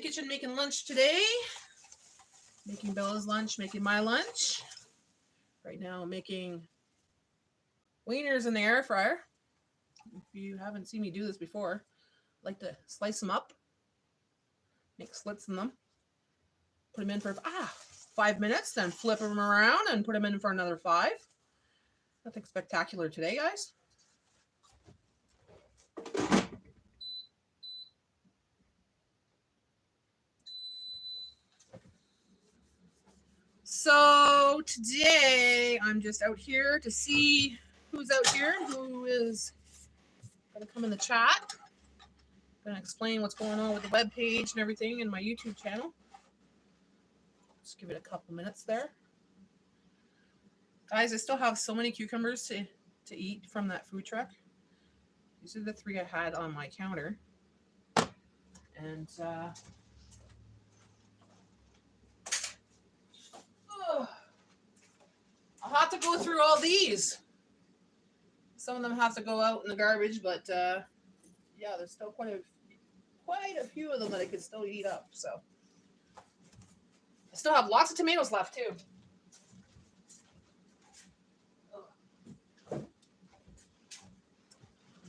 kitchen making lunch today. Making Bella's lunch, making my lunch. Right now I'm making wieners in the air fryer. If you haven't seen me do this before, I like to slice them up, make slits in them, put them in for 5 minutes, then flip them around and put them in for another 5. Nothing spectacular today, guys. So today I'm just out here to see who's out here and who is going to come in the chat. I'm going to explain what's going on with the webpage and everything in my YouTube channel. Just give it a couple minutes there. Guys, I still have so many cucumbers to eat from that food truck. These are the 3 I had on my counter. And I'll have to go through all these. Some of them have to go out in the garbage, but yeah, there's still quite a few of them that I could still eat up. So I still have lots of tomatoes left too.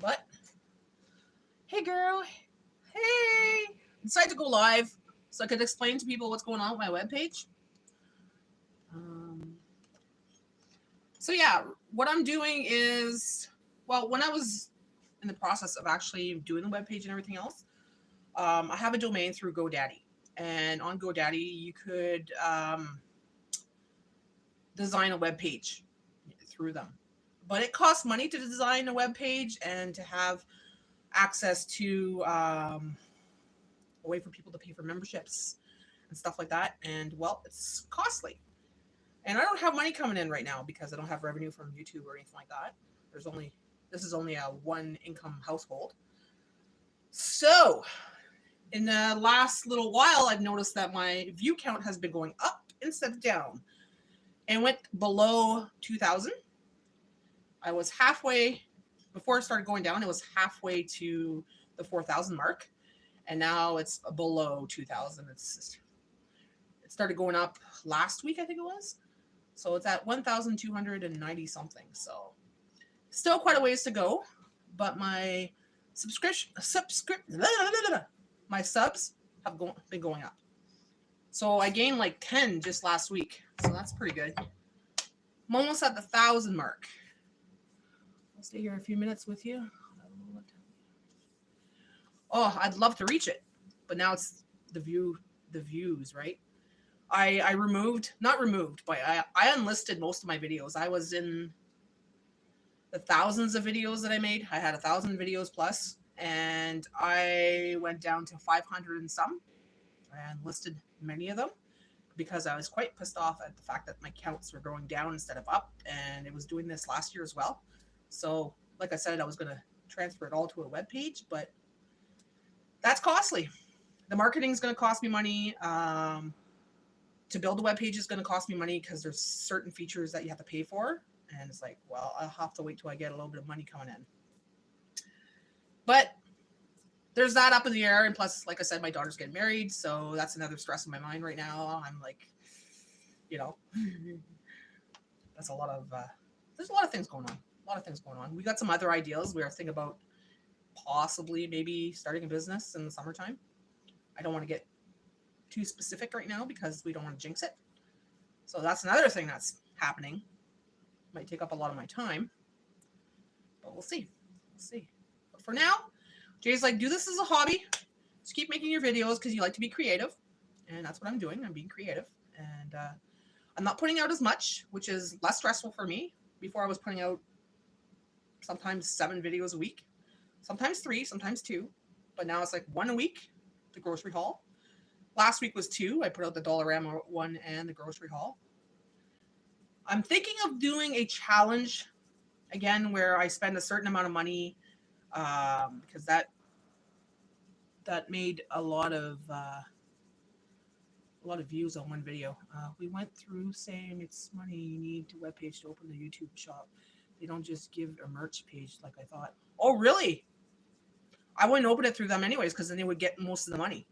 But hey, girl, hey! I decided to go live so I could explain to people what's going on with my webpage. So yeah, what I'm doing is, well, when I was in the process of actually doing the webpage and everything else, I have a domain through GoDaddy. And on GoDaddy, you could design a webpage through them. But it costs money to design a webpage and to have access to a way for people to pay for memberships and stuff like that. And, well, it's costly. And I don't have money coming in right now because I don't have revenue from YouTube or anything like that. This is only a 1-income household. So in the last little while, I've noticed that my view count has been going up instead of down. And went below 2,000. I was halfway, before it started going down, it was halfway to the 4,000 mark. And now it's below 2,000. It started going up last week, I think it was. So it's at 1,290 something. So still quite a ways to go, but my my subs have been going up. So I gained like 10 just last week. So that's pretty good. I'm almost at the 1,000 mark. I'll stay here a few minutes with you. Oh, I'd love to reach it, but now it's the views, right? I unlisted most of my videos. I was in the thousands of videos that I made. I had 1,000 videos plus, and I went down to 500 and some. I unlisted many of them because I was quite pissed off at the fact that my counts were going down instead of up, and it was doing this last year as well. So, like I said, I was going to transfer it all to a web page, but that's costly. The marketing is going to cost me money. To build a web page is going to cost me money because there's certain features that you have to pay for. And it's like, well, I'll have to wait till I get a little bit of money coming in. But there's that up in the air. And plus, like I said, my daughter's getting married. So that's another stress in my mind right now. I'm like, that's a lot of, there's a lot of things going on. We got some other ideas. We are thinking about possibly maybe starting a business in the summertime. I don't want to get too specific right now because we don't want to jinx it. So that's another thing that's happening. Might take up a lot of my time, but we'll see. But for now, Jay's like, do this as a hobby. Just keep making your videos because you like to be creative. And that's what I'm doing. I'm being creative. And I'm not putting out as much, which is less stressful for me. Before I was putting out sometimes 7 videos a week, sometimes 3, sometimes 2. But now it's like 1 a week, the grocery haul. Last week was 2. I put out the Dollarama one and the grocery haul. I'm thinking of doing a challenge again where I spend a certain amount of money because that made a lot of views on one video. We went through saying it's money you need to webpage to open the YouTube shop. They don't just give a merch page like I thought. Oh, really? I wouldn't open it through them anyways because then they would get most of the money.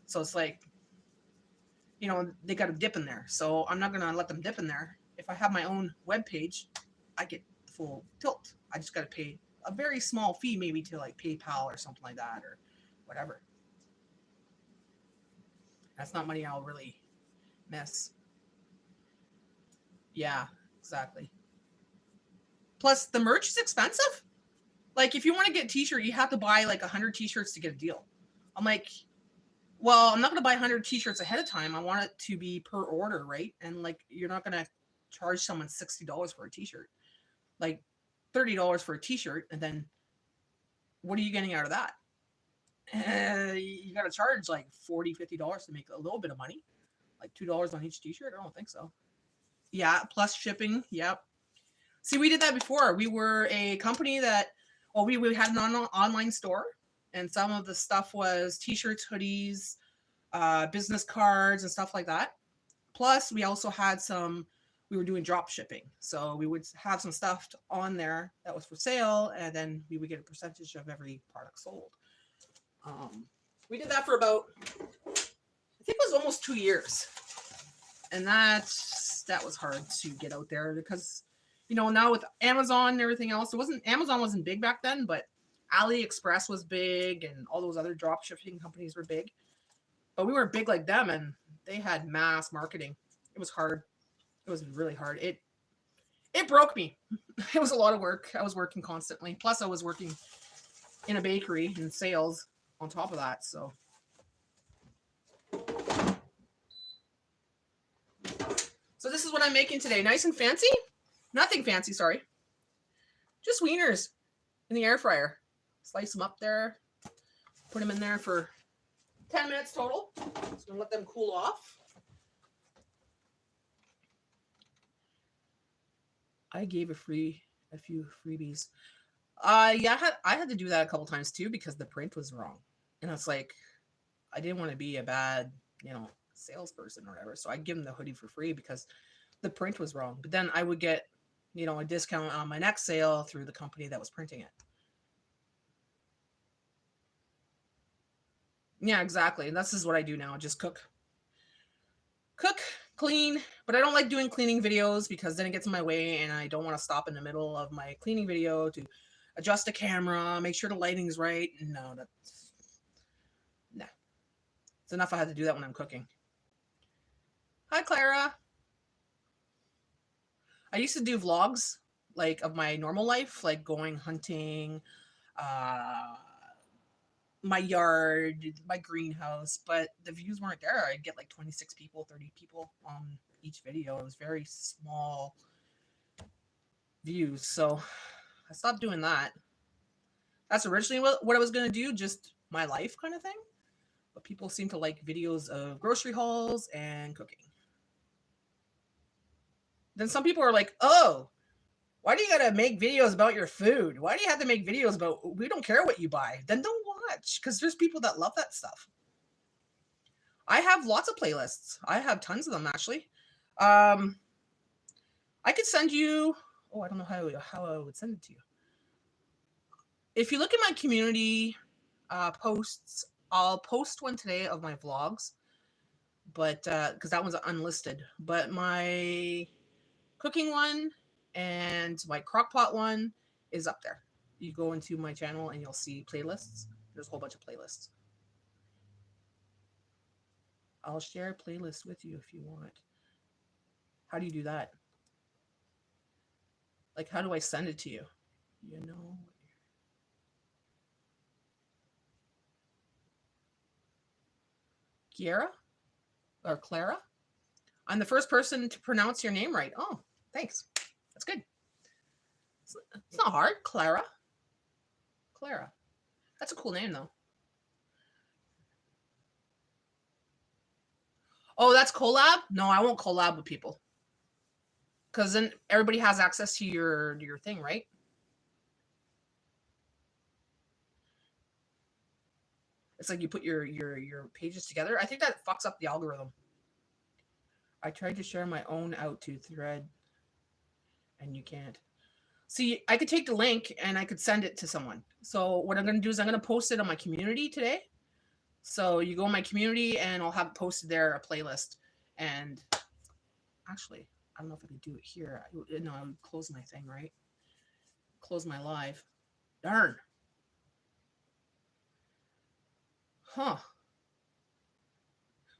So it's like, they got to dip in there. So I'm not going to let them dip in there. If I have my own web page, I get the full tilt. I just got to pay a very small fee, maybe to like PayPal or something like that, or whatever. That's not money I'll really miss. Yeah, exactly. Plus, the merch is expensive. Like, if you want to get a t-shirt, you have to buy like 100 t-shirts to get a deal. I'm like, well, I'm not going to buy 100 t-shirts ahead of time. I want it to be per order, right? And like, you're not going to charge someone $60 for a t-shirt. Like, $30 for a t-shirt, and then what are you getting out of that? You got to charge like $40, $50 to make a little bit of money. Like $2 on each t-shirt? I don't think so. Yeah, plus shipping. Yep. See, we did that before. We were a company that, we had an online store, and some of the stuff was t-shirts, hoodies, business cards, and stuff like that. Plus, we also had we were doing drop shipping. So we would have some stuff on there that was for sale, and then we would get a percentage of every product sold. We did that for about, I think it was almost 2 years. And that was hard to get out there because, now with Amazon and everything else, Amazon wasn't big back then, but AliExpress was big and all those other drop shipping companies were big. But we weren't big like them, and they had mass marketing. It was hard. It was really hard. It broke me. It was a lot of work. I was working constantly. Plus, I was working in a bakery in sales on top of that. So this is what I'm making today. Nice and fancy? Nothing fancy, sorry. Just wieners in the air fryer. Slice them up there. Put them in there for 10 minutes total. Just going to let them cool off. I gave a few freebies. Yeah, I had to do that a couple times too because the print was wrong. And it's like, I didn't want to be a bad, salesperson or whatever. So I'd give them the hoodie for free because the print was wrong. But then I would get, a discount on my next sale through the company that was printing it. Yeah, exactly. And this is what I do now. Just cook, clean. But I don't like doing cleaning videos because then it gets in my way and I don't want to stop in the middle of my cleaning video to adjust the camera, make sure the lighting's right. No. It's enough I had to do that when I'm cooking. Hi, Clara. I used to do vlogs, like, of my normal life, like going hunting, my yard, my greenhouse, but the views weren't there. I'd get like 26 people, 30 people on each video. It was very small views, so I stopped doing that. That's originally what I was going to do, just my life kind of thing. But people seem to like videos of grocery hauls and cooking. Then some people are like, oh, why do you gotta make videos about your food? Why do you have to make videos about, we don't care what you buy? Then don't watch, because there's people that love that stuff. I have lots of playlists. I have tons of them, actually. I could send you, I don't know how I would send it to you. If you look at my community posts, I'll post one today of my vlogs, but because that one's unlisted. But my cooking one and my crockpot one is up there. You go into my channel and you'll see playlists. There's a whole bunch of playlists. I'll share a playlist with you if you want. How do you do that? Like, how do I send it to you? Kiera? Or Clara? I'm the first person to pronounce your name right. Oh, thanks. That's good. It's not hard. Clara. That's a cool name, though. Oh, that's collab? No, I won't collab with people. Because then everybody has access to your thing, right? It's like you put your pages together. I think that fucks up the algorithm. I tried to share my own out to thread, and you can't. See, I could take the link and I could send it to someone. So what I'm going to do is I'm going to post it on my community today. So you go in my community and I'll have posted there a playlist. And actually, I don't know if I could do it here. No, I would close my thing, right? Close my live. Darn. Huh.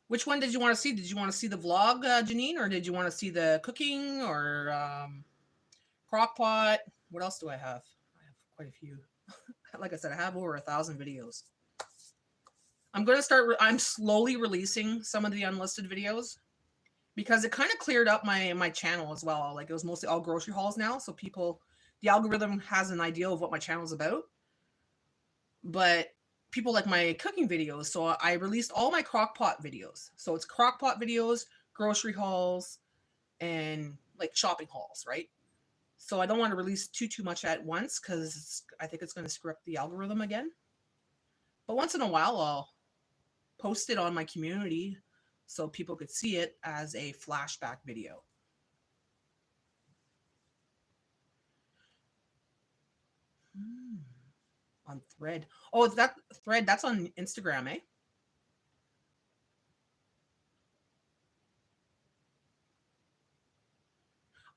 Which one did you want to see? Did you want to see the vlog, Janine, or did you want to see the cooking or crock pot? What else do I have? I have quite a few. Like I said, I have over 1,000 videos. I'm going to start, I'm slowly releasing some of the unlisted videos because it kind of cleared up my channel as well. Like it was mostly all grocery hauls now. So people, the algorithm has an idea of what my channel is about. But people like my cooking videos. So I released all my crock pot videos. So it's crock pot videos, grocery hauls, and like shopping hauls, right? So I don't want to release too much at once because I think it's going to screw up the algorithm again. But once in a while, I'll post it on my community so people could see it as a flashback video. On Thread. Oh, that Thread, that's on Instagram, eh?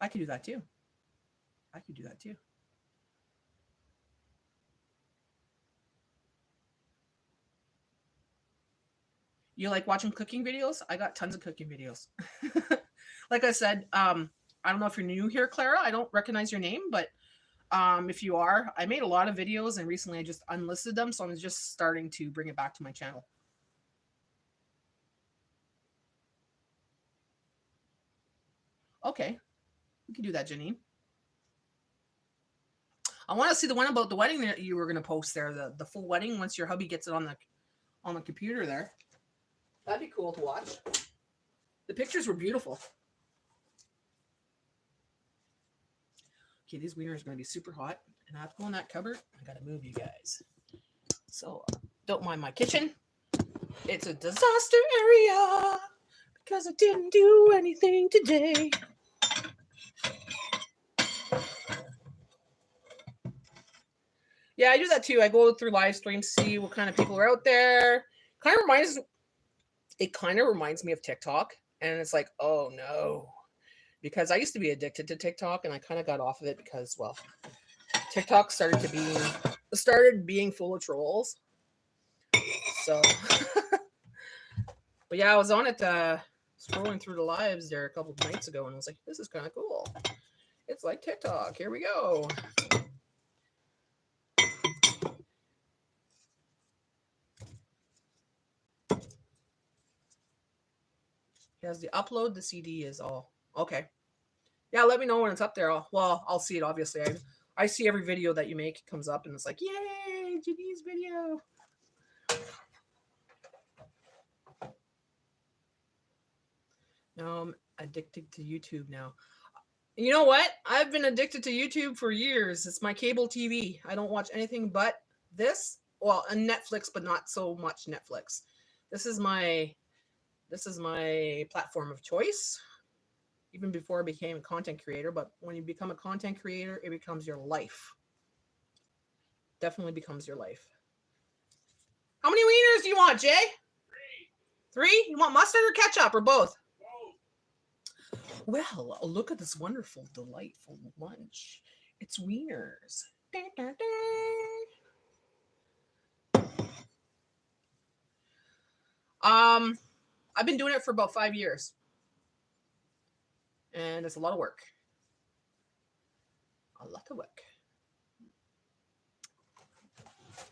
I could do that too. I could do that too. You like watching cooking videos? I got tons of cooking videos. Like I said, I don't know if you're new here, Clara. I don't recognize your name, but if you are, I made a lot of videos and recently I just unlisted them, so I'm just starting to bring it back to my channel. Okay, we can do that, Janine. I want to see the one about the wedding that you were going to post there, the full wedding once your hubby gets it on the computer there. That'd be cool to watch. The pictures were beautiful. Okay, these wieners are going to be super hot, and I have to go in that cupboard. I got to move you guys. So don't mind my kitchen. It's a disaster area because I didn't do anything today. Yeah, I do that too. I go through live streams, see what kind of people are out there. It kind of reminds me of TikTok, and it's like, oh no, because I used to be addicted to TikTok, and I kind of got off of it because, well, TikTok started being full of trolls. So, but yeah, I was on it scrolling through the lives there a couple of nights ago, and I was like, this is kind of cool. It's like TikTok. Here we go. Has the upload the CD is all okay. Yeah, let me know when it's up there. I'll see it. Obviously, I see every video that you make comes up, and it's like, yay, Janine's video. Now I'm addicted to YouTube now. You know what? I've been addicted to YouTube for years. It's my cable TV. I don't watch anything but this. Well, and Netflix, but not so much Netflix. This is my platform of choice. Even before I became a content creator, but when you become a content creator, it becomes your life. Definitely becomes your life. How many wieners do you want, Jay? Three? You want mustard or ketchup or both? Well, look at this wonderful, delightful lunch. It's wieners. I've been doing it for about 5 years. And it's a lot of work. A lot of work.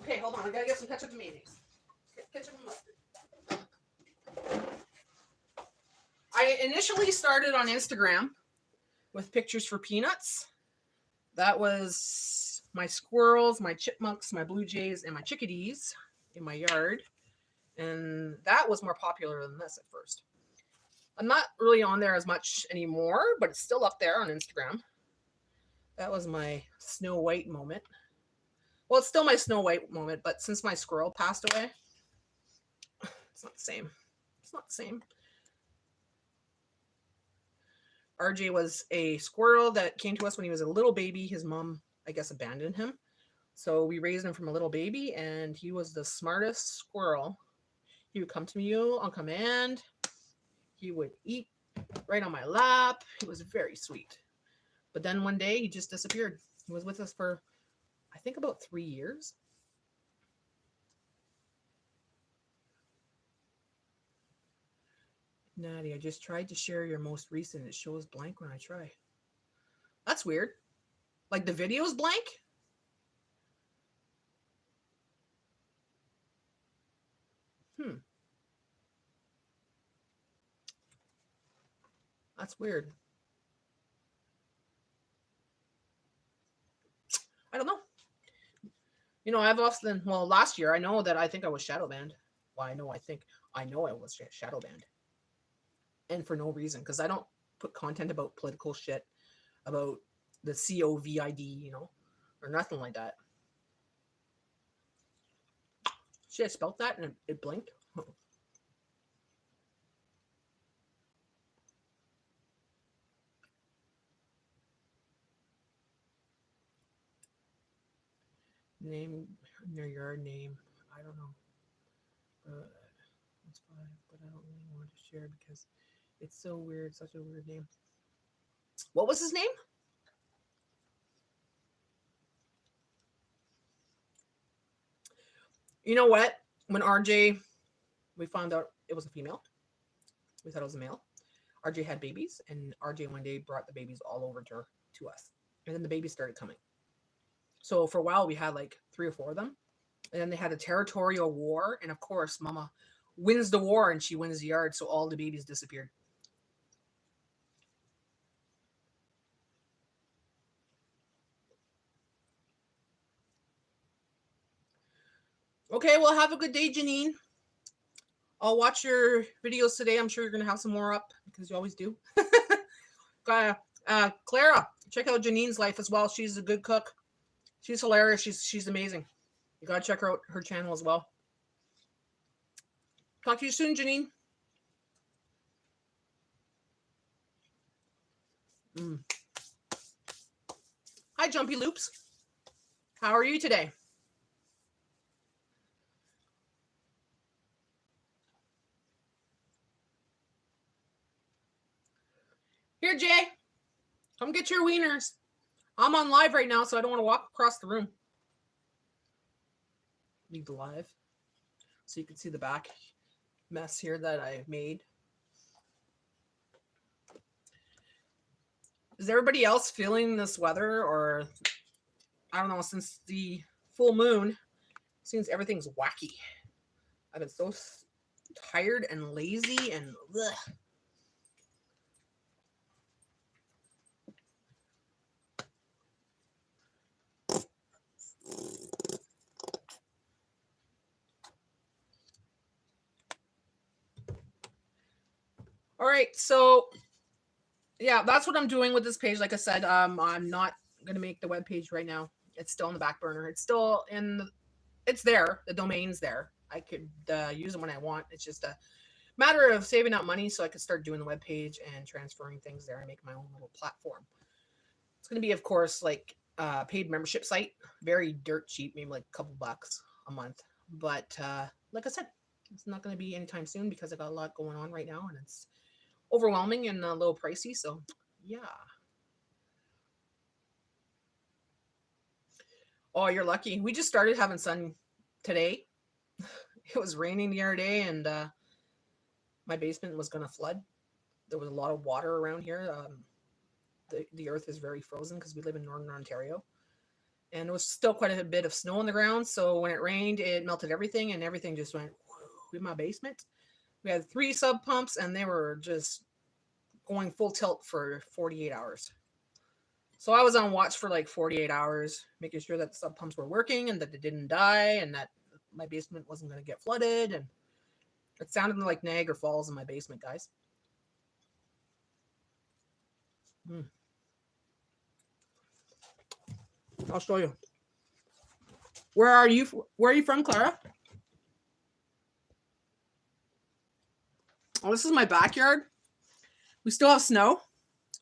Okay, hold on. I gotta get some ketchup and mayonnaise. Ketchup and mustard. I initially started on Instagram with pictures for peanuts. That was my squirrels, my chipmunks, my blue jays, and my chickadees in my yard. And that was more popular than this at first. I'm not really on there as much anymore, but it's still up there on Instagram. That was my Snow White moment. Well, it's still my Snow White moment, but since my squirrel passed away, it's not the same. It's not the same. RJ was a squirrel that came to us when he was a little baby. His mom, I guess, abandoned him. So we raised him from a little baby, and he was the smartest squirrel He would come to me on command. He would eat right on my lap. He was very sweet. But then one day he just disappeared. He was with us for, I think, about 3 years. Natty, I just tried to share your most recent. It shows blank when I try. That's weird. Like the video's blank? That's weird. I don't know. You know, I've often, well, last year, I think I was shadow banned. Well, I know I was shadow banned. And for no reason, because I don't put content about political shit, about the COVID, you know, or nothing like that. Shit, I spelled that and it blinked. Name, their yard name, I don't know. That's fine, but I don't really want to share because it's so weird, such a weird name. What was his name? You know what? When RJ, we found out it was a female. We thought it was a male. RJ had babies, and RJ one day brought the babies all over to us. And then the babies started coming. So for a while, we had like 3 or 4 of them. And then they had a territorial war. And of course, Mama wins the war and she wins the yard. So all the babies disappeared. Okay, well, have a good day, Janine. I'll watch your videos today. I'm sure you're going to have some more up because you always do. Clara, check out Janine's life as well. She's a good cook. She's hilarious. She's amazing. You got to check out her channel as well. Talk to you soon, Janine. Hi, Jumpy Loops. How are you today? Here, Jay. Come get your wieners. I'm on live right now, so I don't want to walk across the room. Leave the live so you can see the back mess here that I made. Is everybody else feeling this weather, or I don't know, since the full moon, it seems everything's wacky. I've been so tired and lazy and ugh. All right, so yeah, that's what I'm doing with this page. Like I said, I'm not gonna make the web page right now. It's still on the back burner. It's still it's there. The domain's there. I could use them when I want. It's just a matter of saving up money so I could start doing the web page and transferring things there and make my own little platform. It's gonna be, of course, like a paid membership site, very dirt cheap, maybe like a couple bucks a month. But like I said, it's not gonna be anytime soon because I got a lot going on right now and it's overwhelming and a little pricey. So yeah. Oh, you're lucky. We just started having sun today. It was raining the other day and my basement was going to flood. There was a lot of water around here. The earth is very frozen because we live in northern Ontario. And it was still quite a bit of snow on the ground. So when it rained, it melted everything and everything just went in my basement. We had 3 sub pumps and they were just going full tilt for 48 hours. So I was on watch for like 48 hours, making sure that the sub pumps were working and that they didn't die and that my basement wasn't going to get flooded. And it sounded like Niagara Falls in my basement, guys. I'll show you. Where are you from, Clara? Oh, this is my backyard. We still have snow.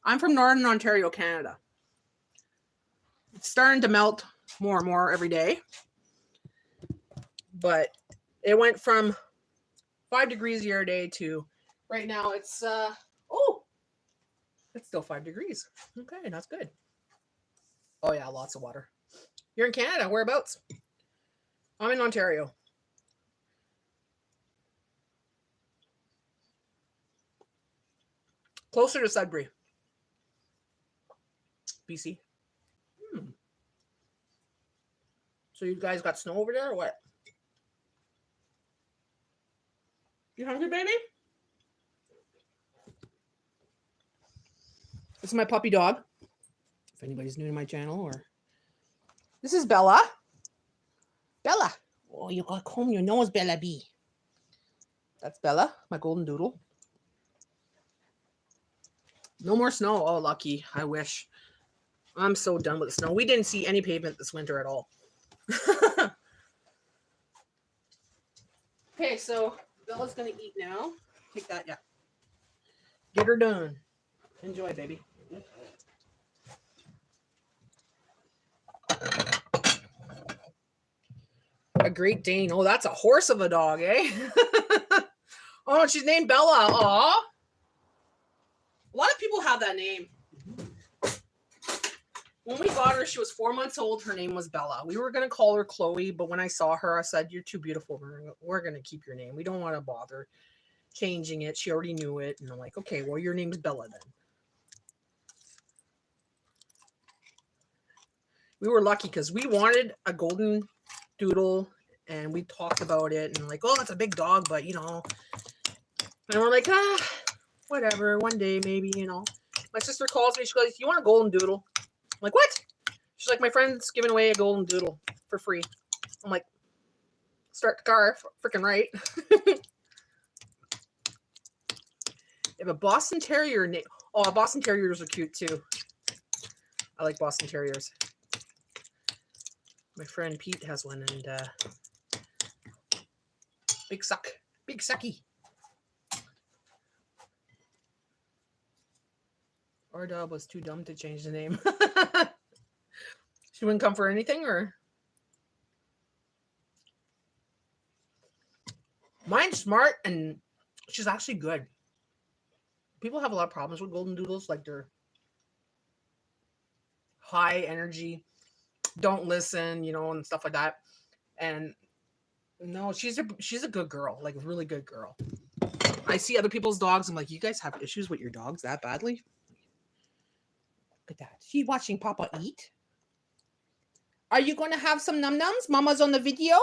I'm from Northern Ontario, Canada. It's starting to melt more and more every day. But it went from 5 degrees the other day to right now it's it's still 5 degrees. Okay, that's good. Oh yeah, lots of water. You're in Canada, whereabouts? I'm in Ontario. Closer to Sudbury. BC. So you guys got snow over there or what? You hungry, baby? This is my puppy dog. If anybody's new to my channel, or this is Bella. Bella. Oh, you gotta comb your nose, Bella B. That's Bella, my golden doodle. No more snow. Oh, lucky. I wish. I'm so done with the snow. We didn't see any pavement this winter at all. Okay, so Bella's gonna eat now. Take that, yeah. Get her done. Enjoy, baby. A Great Dane. Oh, that's a horse of a dog, eh? Oh, she's named Bella. Aw. A lot of people have that name. When we got her, she was 4 months old. Her name was Bella. We were going to call her Chloe, but when I saw her, I said, you're too beautiful. We're going to keep your name. We don't want to bother changing it. She already knew it. And I'm like, okay, well, your name's Bella then. We were lucky because we wanted a golden doodle, and we talked about it, and like, oh, that's a big dog, but, you know. And we're like, whatever, one day maybe, you know. My sister calls me. She goes, you want a golden doodle? I'm like, what? She's like, my friend's giving away a golden doodle for free. I'm like, start the car, freaking right. They have a Boston Terrier name. Oh, Boston Terriers are cute too. I like Boston Terriers. My friend Pete has one, and big sucky. Our dog was too dumb to change the name. She wouldn't come for anything, or? Mine's smart, and she's actually good. People have a lot of problems with golden doodles, like they're high energy, don't listen, you know, and stuff like that. And no, she's a good girl, like a really good girl. I see other people's dogs. I'm like, you guys have issues with your dogs that badly? Look at that. She watching Papa eat. Are you going to have some num-nums? Mama's on the video.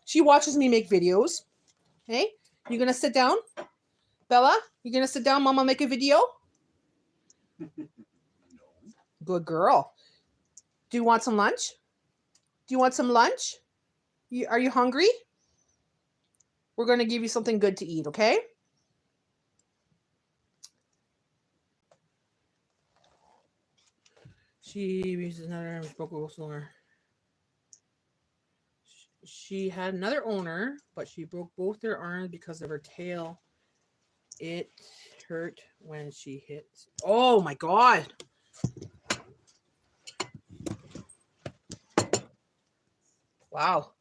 She watches me make videos. Hey, you going to sit down? Bella, you going to sit down? Mama make a video? No. Good girl. Do you want some lunch? Do you want some lunch? Are you hungry? We're going to give you something good to eat, okay? She uses another owner. She had another owner, but she broke both their arms because of her tail. It hurt when she hit. Oh my God. Wow.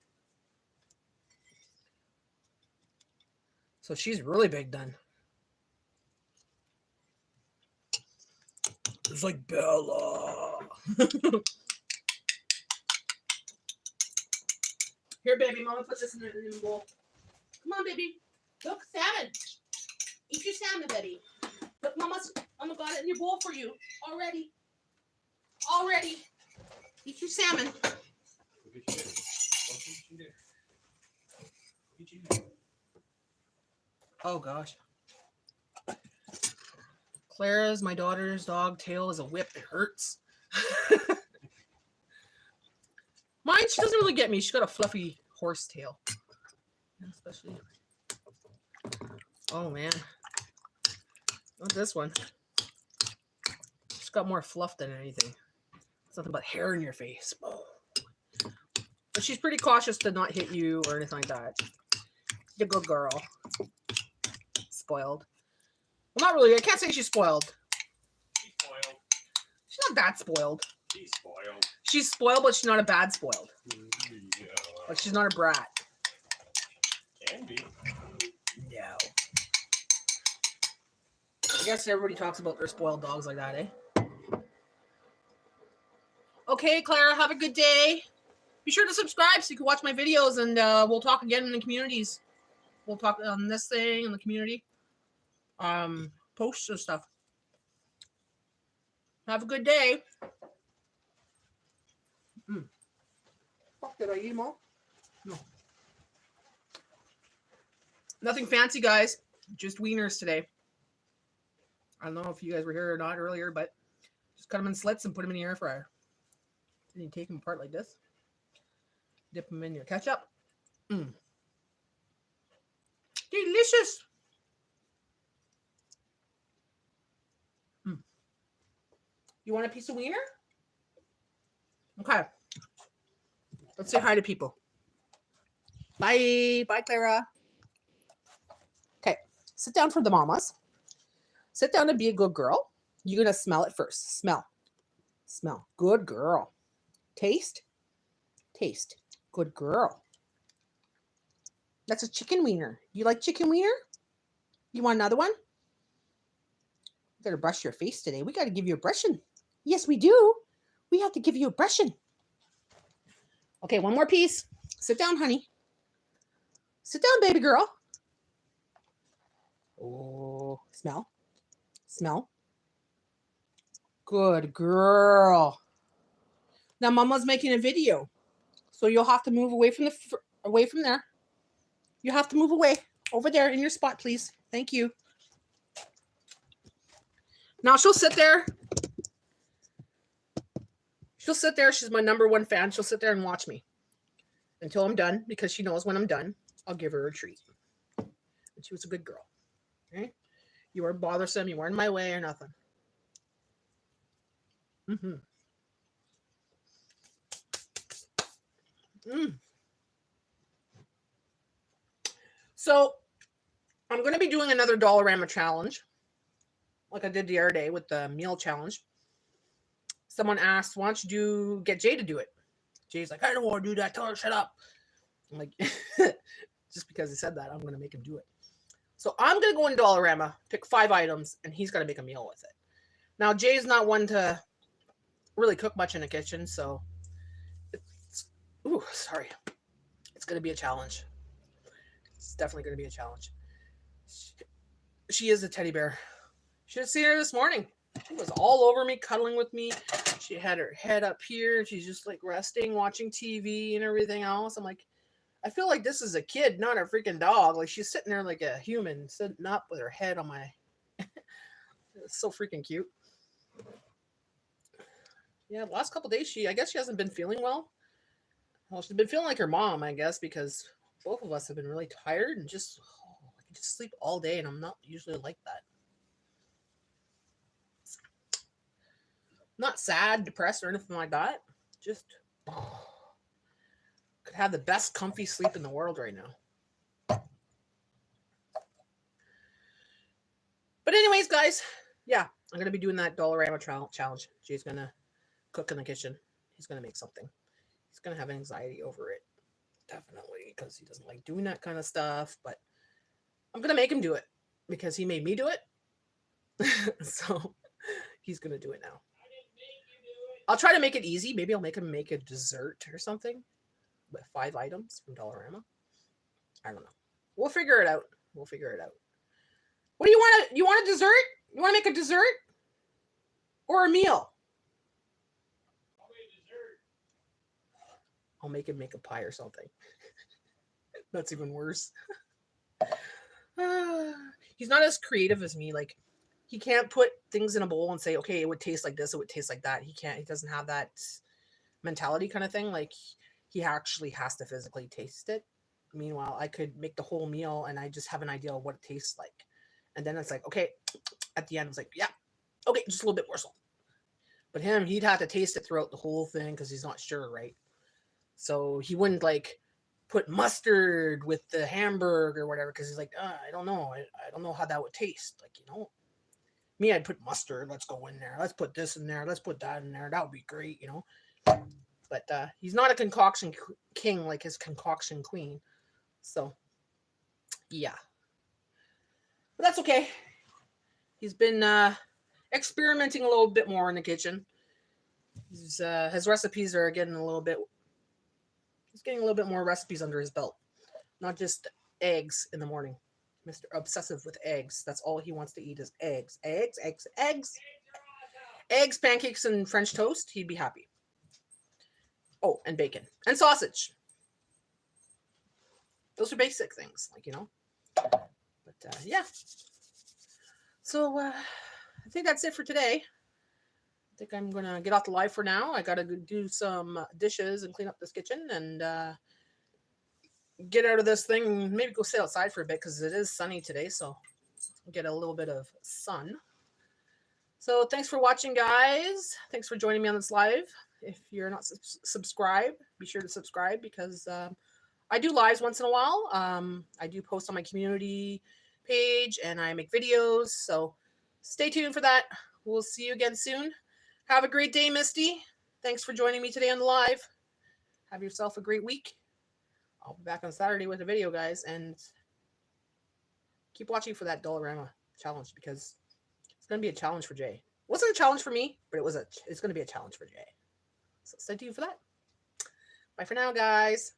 So she's really big then. It's like Bella. Here, baby, Mama, put this in the bowl. Come on, baby. Look, salmon. Eat your salmon, baby. Look, Mama got it in your bowl for you already. Eat your salmon. Oh gosh. Clara's, my daughter's dog, tail is a whip. It hurts. Mine, she doesn't really get me. She's got a fluffy horse tail. Especially. Oh man. Not this one. She's got more fluff than anything. It's nothing but hair in your face. Oh. But she's pretty cautious to not hit you or anything like that. She's a good girl. Spoiled. Well, not really. I can't say she's spoiled. She's spoiled. She's not that spoiled. She's spoiled. She's spoiled, but she's not a bad spoiled. Yeah. But she's not a brat. Can be. Yeah. I guess everybody talks about their spoiled dogs like that, eh? Okay, Clara, have a good day. Be sure to subscribe so you can watch my videos, and we'll talk again in the communities. We'll talk on this thing in the community. Posts and stuff. Have a good day. Fuck, did I eat them all? No. Nothing fancy, guys. Just wieners today. I don't know if you guys were here or not earlier, but just cut them in slits and put them in the air fryer. Then you take them apart like this. Dip them in your ketchup. Delicious. You want a piece of wiener? Okay. Let's say hi to people. Bye. Bye, Clara. Okay. Sit down for the mamas. Sit down and be a good girl. You're going to smell it first. Smell. Smell. Good girl. Taste. Taste. Good girl. That's a chicken wiener. You like chicken wiener? You want another one? You got to brush your face today. We got to give you a brushing. Yes, we do. We have to give you a brushing. Okay, one more piece. Sit down, honey. Sit down, baby girl. Oh, smell. Smell. Good girl. Now, Mama's making a video, so you'll have to move away from there. You have to move away over there in your spot, please. Thank you. Now she'll sit there. She'll sit there. She's my #1 fan. She'll sit there and watch me until I'm done, because she knows when I'm done, I'll give her a treat. And she was a good girl. Okay? You weren't bothersome. You weren't in my way or nothing. So I'm going to be doing another Dollarama challenge, like I did the other day with the meal challenge. Someone asked, why don't you get Jay to do it? Jay's like, I don't want to do that. Tell her, shut up. I'm like, just because he said that, I'm going to make him do it. So I'm going to go in Dollarama, pick 5 items, and he's going to make a meal with it. Now, Jay's not one to really cook much in the kitchen, so it's going to be a challenge. It's definitely going to be a challenge. She is a teddy bear. Should have seen her this morning. She was all over me, cuddling with me. She had her head up here. She's just like resting, watching TV and everything else. I'm like, I feel like this is a kid, not a freaking dog. Like, she's sitting there like a human, sitting up with her head on my... It's so freaking cute. Yeah, the last couple days, I guess she hasn't been feeling well. Well, she's been feeling like her mom, I guess, because both of us have been really tired and just, I can just sleep all day, and I'm not usually like that. Not sad, depressed, or anything like that. Just could have the best comfy sleep in the world right now. But anyways, guys, yeah, I'm going to be doing that Dollarama challenge. Jay's going to cook in the kitchen. He's going to make something. He's going to have anxiety over it. Definitely, because he doesn't like doing that kind of stuff. But I'm going to make him do it because he made me do it. So he's going to do it now. I'll try to make it easy. Maybe I'll make him make a dessert or something with 5 items from Dollarama. I don't know. We'll figure it out. What do you want? You want a dessert? You want to make a dessert? Or a meal? I'll make him make a pie or something. That's even worse. He's not as creative as me. Like, he can't put things in a bowl and say, okay, it would taste like this, it would taste like that. He doesn't have that mentality kind of thing. Like, he actually has to physically taste it. Meanwhile, I could make the whole meal and I just have an idea of what it tastes like. And then it's like, okay, at the end, it's like, yeah, okay, just a little bit more salt. But him, he'd have to taste it throughout the whole thing because he's not sure, right? So he wouldn't like put mustard with the hamburger or whatever because he's like, I don't know. I don't know how that would taste. Like, you know, me, I'd put mustard. Let's go in there. Let's put this in there. Let's put that in there. That would be great, you know. But he's not a concoction king like his concoction queen. So, yeah. But that's okay. He's been experimenting a little bit more in the kitchen. His recipes are getting a little bit. He's getting a little bit more recipes under his belt, not just eggs in the morning. Mr. Obsessive with eggs. That's all he wants to eat is eggs, eggs, eggs, eggs, eggs, pancakes, and French toast. He'd be happy. Oh, and bacon and sausage. Those are basic things, like, you know. But yeah. So I think that's it for today. I think I'm gonna get off the live for now. I gotta do some dishes and clean up this kitchen and get out of this thing. Maybe go sit outside for a bit because it is sunny today, so get a little bit of sun. So thanks for watching, guys. Thanks for joining me on this live. If you're not subscribed, be sure to subscribe because I do lives once in a while. I do post on my community page and I make videos. So stay tuned for that. We'll see you again soon. Have a great day, Misty. Thanks for joining me today on the live. Have yourself a great week. I'll be back on Saturday with a video, guys. And keep watching for that Dollarama challenge because it's going to be a challenge for Jay. It wasn't a challenge for me, but it's going to be a challenge for Jay. So stay tuned for that. Bye for now, guys.